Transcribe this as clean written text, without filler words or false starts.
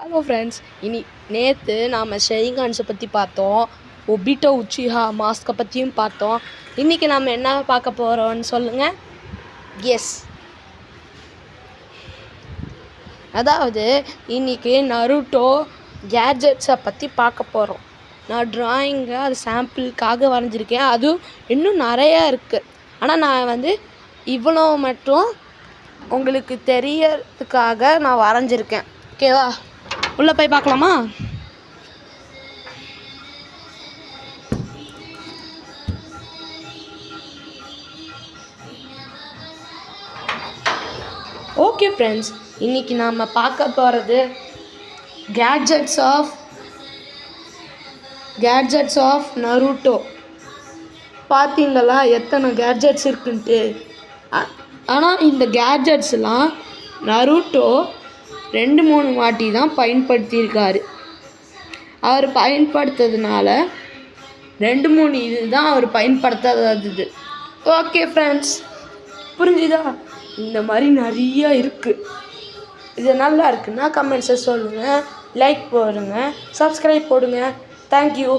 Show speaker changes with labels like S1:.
S1: Hello friends, நேற்று நாம் ஷேரிங்கான்ஸை பற்றி பார்த்தோம். ஒபிட்டோ உச்சிஹா மாஸ்கை பற்றியும் பார்த்தோம். இன்றைக்கி நாம் என்ன பார்க்க போகிறோம்னு சொல்லுங்கள். எஸ், அதாவது இன்றைக்கி நருட்டோ கேட்ஜெட்ஸை பற்றி பார்க்க போகிறோம். நான் ட்ராயிங்கை அது சாம்பிளுக்காக வரைஞ்சிருக்கேன். அதுவும் இன்னும் நிறையா இருக்குது. ஆனால் நான் இவ்வளோ மட்டும் உங்களுக்கு தெரியறதுக்காக நான் வரைஞ்சிருக்கேன். ஓகேவா? உள்ளே போய் பார்க்கலாமா? ஓகே ஃப்ரெண்ட்ஸ், இன்றைக்கி நாம் பார்க்க போகிறது கேட்ஜெட்ஸ் ஆஃப் நருட்டோ. பார்த்தீங்களா எத்தனை கேட்ஜெட்ஸ் இருக்குன்ட்டு? ஆனால் இந்த கேட்ஜெட்ஸ்லாம் நருட்டோ 2-3 வாட்டி தான் பயன்படுத்தியிருக்காரு. அவர் பயன்படுத்துறதுனால 2-3 இது தான் அவர் பயன்படுத்தாதது. ஓகே ஃப்ரெண்ட்ஸ், புரிஞ்சுதா? இந்த மாதிரி நிறைய இருக்குது. இது நல்லா இருக்குன்னா கமெண்ட்ஸை சொல்லுங்கள், லைக் போடுங்க, சப்ஸ்கிரைப் போடுங்க. தேங்க்யூ.